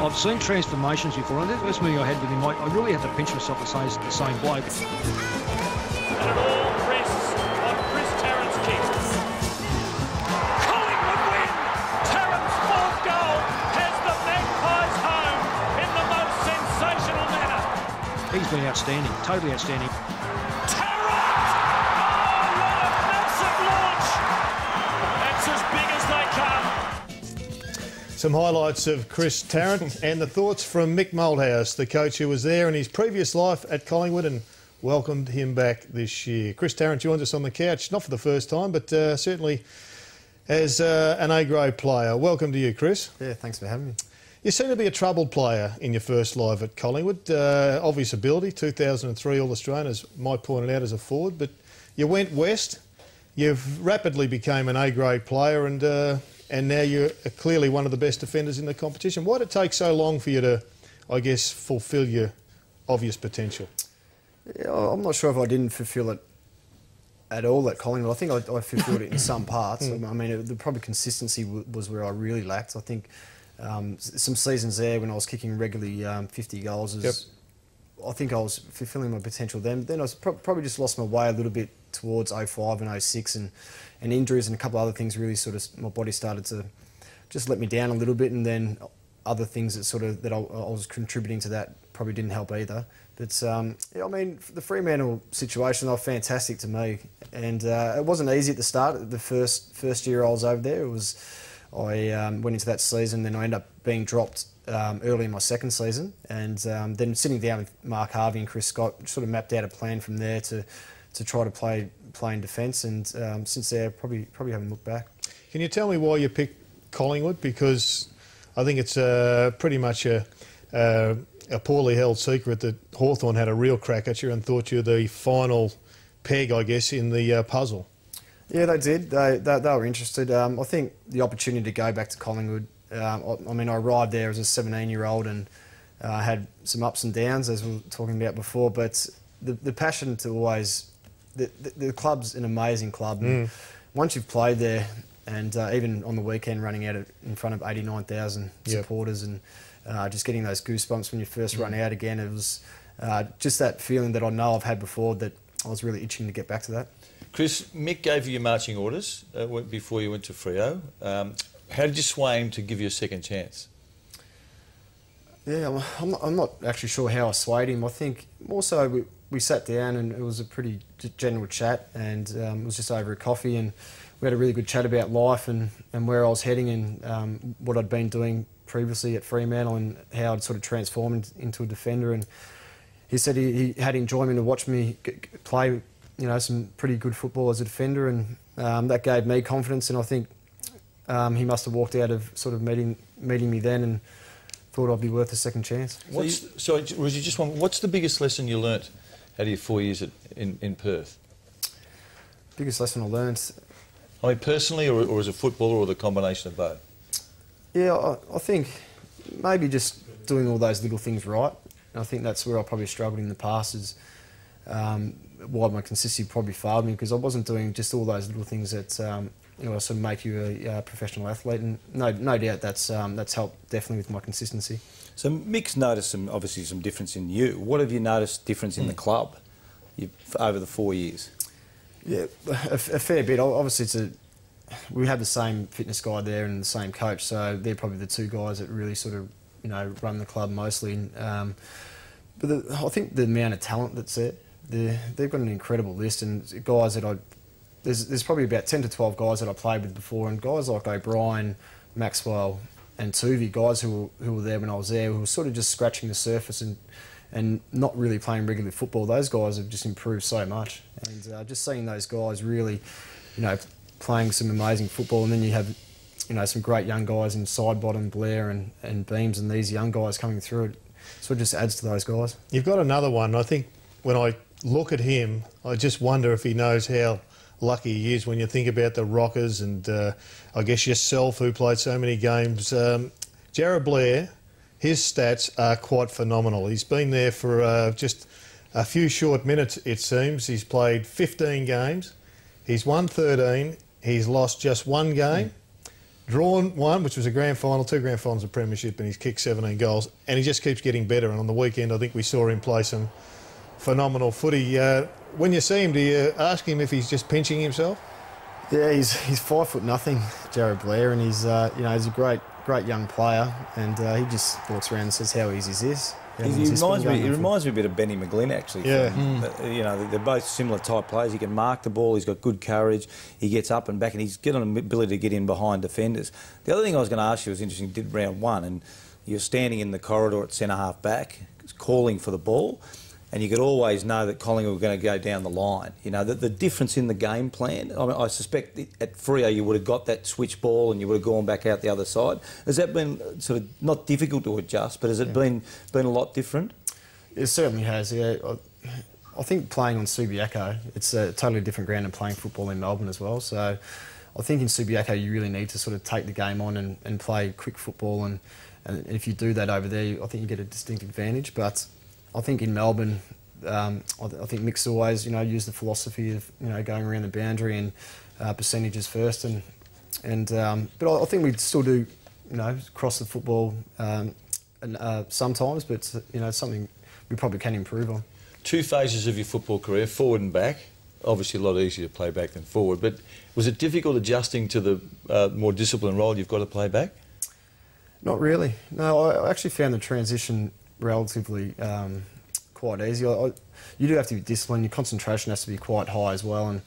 I've seen transformations before, and the first meeting I had with him, I really had to pinch myself to say it's the same bloke. And it all rests on Chris Tarrant's kick. Collingwood win! Tarrant's fourth goal has the Magpies home in the most sensational manner. He's been outstanding, totally outstanding. Tarrant! Oh, what a massive launch! That's as big as they come. Some highlights of Chris Tarrant and the thoughts from Mick Malthouse, the coach who was there in his previous life at Collingwood and welcomed him back this year. Chris Tarrant joins us on the couch, not for the first time, but certainly as an A-grade player. Welcome to you, Chris. Yeah, thanks for having me. You seem to be a troubled player in your first life at Collingwood. Obvious ability, 2003 All-Australian, as Mike pointed out, as a forward, but you went west. You've rapidly became an A-grade player and now you're clearly one of the best defenders in the competition. Why did it take so long for you to, I guess, fulfil your obvious potential? Yeah, I'm not sure if I didn't fulfil it at all at Collingwood. I think I fulfilled it in some parts. I mean, the probably consistency was where I really lacked. I think some seasons there when I was kicking regularly 50 goals, I think I was fulfilling my potential then. Then I probably just lost my way a little bit towards 05 and 06 and injuries and a couple of other things really sort of, my body started to just let me down a little bit, and then other things that I was contributing to that probably didn't help either. But yeah, I mean, the Fremantle situation, they were fantastic to me, and it wasn't easy at the start. The first year I was over there, I went into that season, then I ended up being dropped early in my second season, and then sitting down with Mark Harvey and Chris Scott, sort of mapped out a plan from there to try to play in defence, and since there, probably haven't looked back. Can you tell me why you picked Collingwood? Because I think it's pretty much a poorly held secret that Hawthorn had a real crack at you and thought you were the final peg, I guess, in the puzzle. Yeah, they did. They were interested. I think the opportunity to go back to Collingwood, I mean, I arrived there as a 17-year-old and had some ups and downs, as we were talking about before, but the passion to always... The club's an amazing club. And once you've played there, and even on the weekend running out in front of 89,000 supporters, and just getting those goosebumps when you first run out again, it was just that feeling that I know I've had before, that I was really itching to get back to that. Chris, Mick gave you your marching orders before you went to Freo. How did you sway him to give you a second chance? Yeah, I'm not actually sure how I swayed him. I think more so we sat down and it was a pretty general chat, and it was just over a coffee, and we had a really good chat about life and where I was heading, and what I'd been doing previously at Fremantle and how I'd sort of transformed into a defender. And he said he had enjoyment to watch me play, you know, some pretty good football as a defender, and that gave me confidence, and I think he must have walked out of sort of meeting me then and thought I'd be worth a second chance. What's the biggest lesson you learnt out of your 4 years in Perth? Biggest lesson I learnt? I mean, personally, or as a footballer, or the combination of both? Yeah, I think maybe just doing all those little things right. And I think that's where I probably struggled in the past, is why my consistency probably failed me, because I wasn't doing just all those little things that you know, sort of make you a professional athlete. And no doubt that's helped definitely with my consistency. So Mick's noticed obviously some difference in you. What have you noticed difference in the club over the 4 years? Yeah, a fair bit. Obviously, we have the same fitness guy there and the same coach, so they're probably the two guys that really sort of, you know, run the club mostly. But I think the amount of talent that's there, they've got an incredible list, and guys that there's probably about 10 to 12 guys that I played with before, and guys like O'Brien, Maxwell and Tuvey, guys who were there when I was there, who were sort of just scratching the surface and not really playing regular football. Those guys have just improved so much, and just seeing those guys really, you know, playing some amazing football, and then you have, you know, some great young guys in Sidebottom, Blair and Beams, and these young guys coming through it, so it just adds to those guys. You've got another one. I think when I look at him, I just wonder if he knows how lucky he is when you think about the Rockers and I guess yourself, who played so many games. Jared Blair, his stats are quite phenomenal. He's been there for just a few short minutes, it seems. He's played 15 games. He's won 13. He's lost just one game. drawn one, which was a grand final, 2 grand finals of premiership, and he's kicked 17 goals, and he just keeps getting better. And on the weekend, I think we saw him play some phenomenal footy. When you see him, do you ask him if he's just pinching himself? Yeah, he's 5'0", Jared Blair, and he's he's a great young player, and he just walks around and says, "How easy is this?" He reminds me a bit of Benny McGlynn, actually. Yeah. They're both similar type players. He can mark the ball. He's got good courage. He gets up and back, and he's got an ability to get in behind defenders. The other thing I was going to ask you was interesting. Did round one, and you're standing in the corridor at centre half back, calling for the ball. And you could always know that Collingwood were going to go down the line. You know, the difference in the game plan, I suspect at Freo you would have got that switch ball and you would have gone back out the other side. Has that been sort of not difficult to adjust, but has it been a lot different? It certainly has, yeah. I think playing on Subiaco, it's a totally different ground than playing football in Melbourne as well. So I think in Subiaco you really need to sort of take the game on and play quick football. And if you do that over there, I think you get a distinct advantage. But I think in Melbourne, I think Mick's always, used the philosophy of, going around the boundary and percentages first. But I think we still do, cross the football sometimes, but it's something we probably can improve on. 2 phases of your football career, forward and back. Obviously a lot easier to play back than forward, but was it difficult adjusting to the more disciplined role you've got to play back? Not really. No, I actually found the transition relatively quite easy. You do have to be disciplined. Your concentration has to be quite high as well. And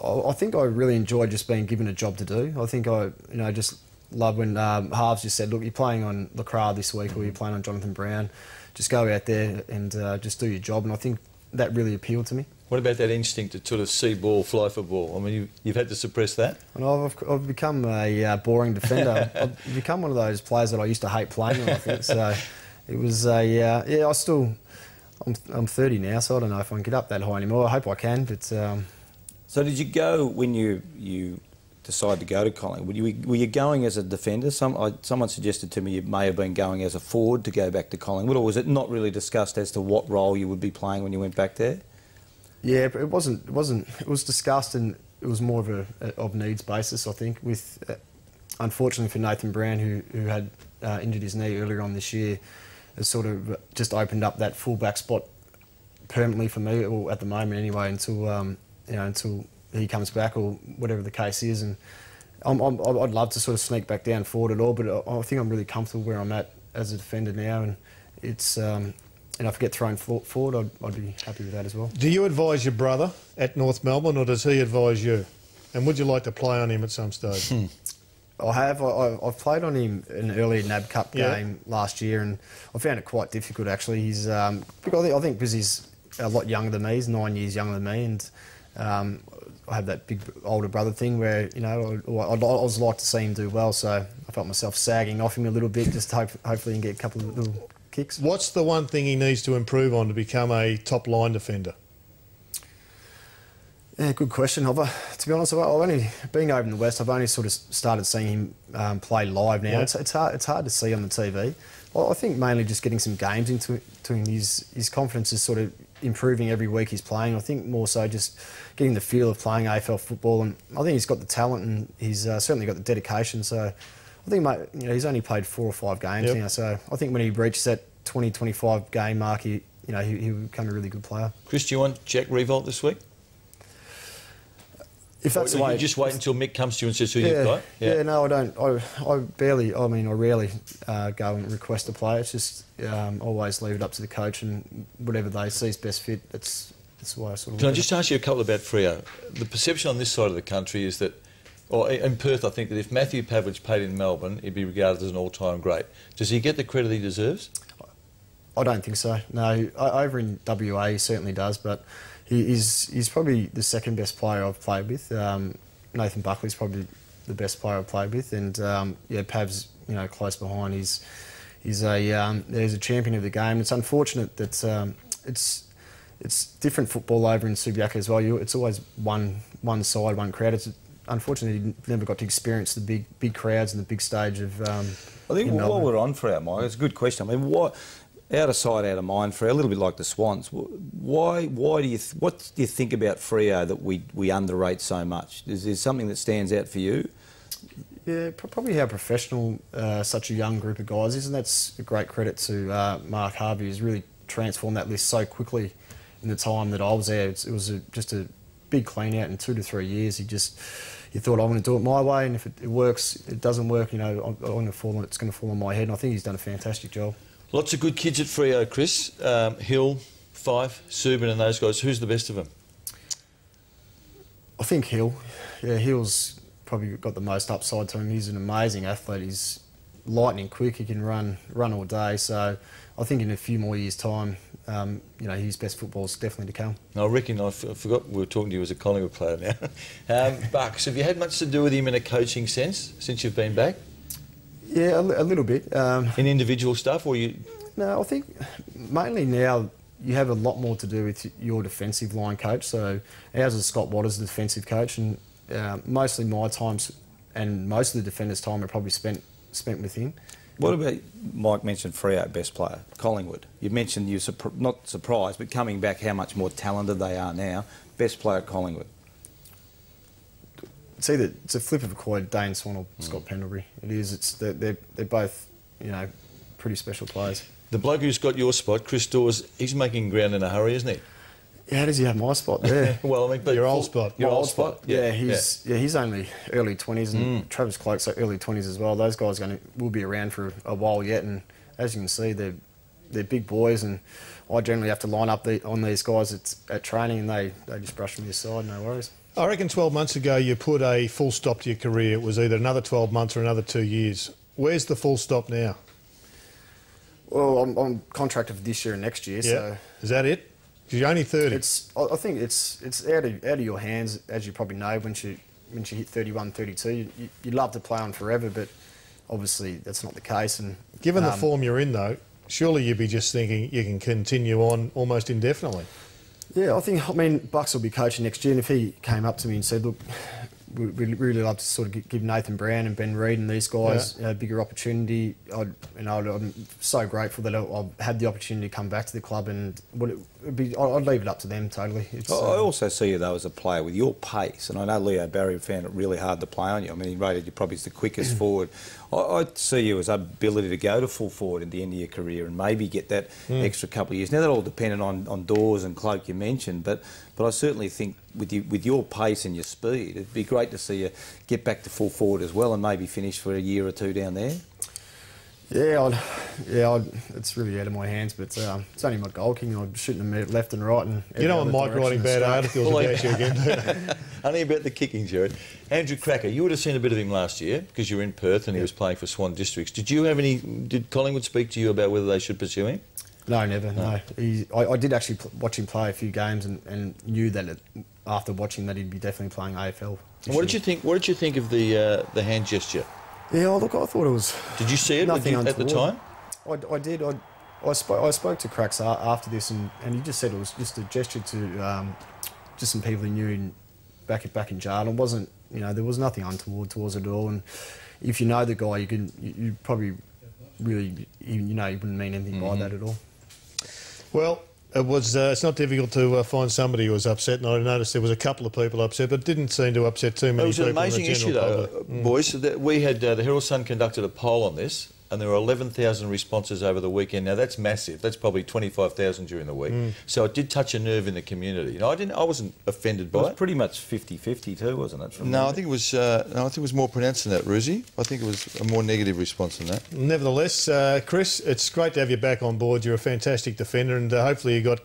I think I really enjoyed just being given a job to do. I think I just love when halves just said, "Look, you're playing on Lacroix this week, or you're playing on Jonathan Brown. Just go out there and just do your job." And I think that really appealed to me. What about that instinct to sort of see ball, fly for ball? I mean, you've had to suppress that? And I've become a boring defender. I've become one of those players that I used to hate playing on, I think. So it was I'm 30 now, so I don't know if I can get up that high anymore. I hope I can, but... So did you go, when you decided to go to Collingwood, were you going as a defender? Someone suggested to me you may have been going as a forward to go back to Collingwood, or was it not really discussed as to what role you would be playing when you went back there? Yeah, but it wasn't. It was discussed, and it was more of a needs basis, I think. With unfortunately for Nathan Brown, who had injured his knee earlier on this year, it sort of just opened up that full-back spot permanently for me, or at the moment anyway, until he comes back or whatever the case is. And I'd love to sort of sneak back down forward at all, but I think I'm really comfortable where I'm at as a defender now, and it's if I get thrown forward, I'd be happy with that as well. Do you advise your brother at North Melbourne, or does he advise you? And would you like to play on him at some stage? I have. I've played on him in an early NAB Cup game last year, and I found it quite difficult actually. He's I think because he's a lot younger than me. He's 9 years younger than me, and I have that big older brother thing where I'd always like to see him do well. So I felt myself sagging off him a little bit, just to hopefully get a couple of little kicks. What's the one thing he needs to improve on to become a top line defender? Yeah, good question. To be honest, I've only being over in the West. I've only sort of started seeing him play live now. Yeah. It's hard to see on the TV. I think mainly just getting some games into him. His confidence is sort of improving every week he's playing. I think more so just getting the feel of playing AFL football, and I think he's got the talent and he's certainly got the dedication. So I think he's only played 4 or 5 games now. So I think when he reaches that 20-25 game mark, he will become a really good player. Chris, do you want Jack Revolt this week? If that's the way, you just wait until Mick comes to you and says who you've got? Yeah, no, I don't. I rarely go and request a player. It's just always leave it up to the coach, and whatever they see is best fit. That's the way I sort of. Can I just ask you a couple about Freo? The perception on this side of the country is that, or in Perth, I think that if Matthew Pavlich played in Melbourne, he'd be regarded as an all-time great. Does he get the credit he deserves? I don't think so. No, over in WA he certainly does, but he's probably the second best player I've played with. Nathan Buckley's probably the best player I've played with, and Pav's close behind. He's a champion of the game. It's unfortunate that it's different football over in Subiaco as well. It's always one side, one crowd. It's unfortunately he never got to experience the big crowds and the big stage of. I think while we're on Freo, Mike, it's a good question. I mean, what? Out of sight, out of mind, Freo, a little bit like the Swans. What do you think about Freo that we underrate so much? Is there something that stands out for you? Yeah, probably how professional such a young group of guys is, and that's a great credit to Mark Harvey, who's really transformed that list so quickly in the time that I was there. It was just a big clean out in 2 to 3 years. You thought, I'm going to do it my way, and if it works, it doesn't work, it's going to fall on my head, and I think he's done a fantastic job. Lots of good kids at Freo, Chris. Hill, Fife, Subin and those guys. Who's the best of them? I think Hill. Yeah, Hill's probably got the most upside to him. He's an amazing athlete. He's lightning quick. He can run all day. So I think in a few more years' time, his best football is definitely to come. I reckon I forgot we were talking to you as a Collingwood player now. Bucks, have you had much to do with him in a coaching sense since you've been back? Yeah, a little bit. In individual stuff, or you? No, I think mainly now you have a lot more to do with your defensive line coach. So ours is Scott Waters, the defensive coach, and mostly my times and most of the defenders' time are probably spent with him. What about, Mike mentioned Freo best player, Collingwood. You mentioned you're not surprised, but coming back, how much more talented they are now. Best player at Collingwood. It's a flip of a coin, Dane Swan or Scott Pendlebury. It is. They're both, pretty special players. The bloke who's got your spot, Chris Dawes, he's making ground in a hurry, isn't he? Yeah, how does he have my spot there? Well, I mean, but your old spot. Your old spot. Yeah, he's only early 20s, and Travis Cloke's early 20s as well. Those guys will be around for a while yet, and as you can see, they're big boys, and I generally have to line up on these guys at training, and they just brush me aside, no worries. I reckon 12 months ago you put a full stop to your career. It was either another 12 months or another 2 years. Where's the full stop now? Well, I'm contracted for this year and next year, so... Is that it? Because you're only 30. I think it's out of your hands, as you probably know, when you hit 31, 32. You'd love to play on forever, but obviously that's not the case. And given the form you're in, though, surely you'd be just thinking you can continue on almost indefinitely. Yeah, I mean, Bucks will be coaching next year, and if he came up to me and said, look, we'd really love to sort of give Nathan Brown and Ben Reid and these guys a bigger opportunity, I'm so grateful that I've had the opportunity to come back to the club, and I'd leave it up to them totally. I also see you, though, as a player with your pace, and I know Leo Barry found it really hard to play on you. I mean, he rated you probably as the quickest forward. I see you as ability to go to full forward at the end of your career and maybe get that extra couple of years. Now, that all dependent on Dawes and Cloke you mentioned, but I certainly think with your pace and your speed, it'd be great to see you get back to full forward as well and maybe finish for a year or two down there. Yeah, it's really out of my hands, but it's only my goal kicking. I'm shooting them left and right. And you don't want Mike writing bad articles about you again. Only about the kicking, Jared. Andrew Cracker, you would have seen a bit of him last year because you were in Perth and he was playing for Swan Districts. Did Collingwood speak to you about whether they should pursue him? No, never. No. I did actually watch him play a few games and knew that after watching that he'd be definitely playing AFL. What did you think? What did you think of the hand gesture? Yeah, look, I thought it was. Did you see it at the time? I did. I spoke to Cracks after this, and he just said it was just a gesture to just some people he knew back in jail. It wasn't, there was nothing untoward towards it at all. And if you know the guy, you probably really, you wouldn't mean anything by that at all. Well, it's not difficult to find somebody who was upset, and I noticed there was a couple of people upset, but it didn't seem to upset too many people. It was an amazing issue, though, boys. We had the Herald Sun conducted a poll on this, and there were 11,000 responses over the weekend. Now that's massive. That's probably 25,000 during the week. So it did touch a nerve in the community. I wasn't offended by it. It was pretty much 50-50 too, wasn't it? No, I think it was more pronounced than that, Ruzi. I think it was a more negative response than that. Nevertheless, Chris, it's great to have you back on board. You're a fantastic defender, and hopefully you got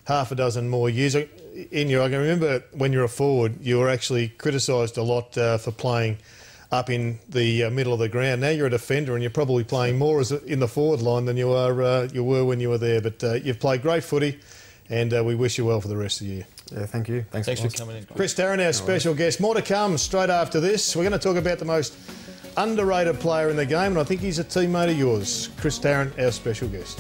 half a dozen more years in you. I can remember when you were a forward, you were actually criticised a lot for playing up in the middle of the ground. Now you're a defender and you're probably playing more in the forward line than you were when you were there. But you've played great footy, and we wish you well for the rest of the year. Yeah, thank you. Thanks for coming in. Chris Tarrant, our special guest. More to come straight after this. We're going to talk about the most underrated player in the game, and I think he's a teammate of yours. Chris Tarrant, our special guest.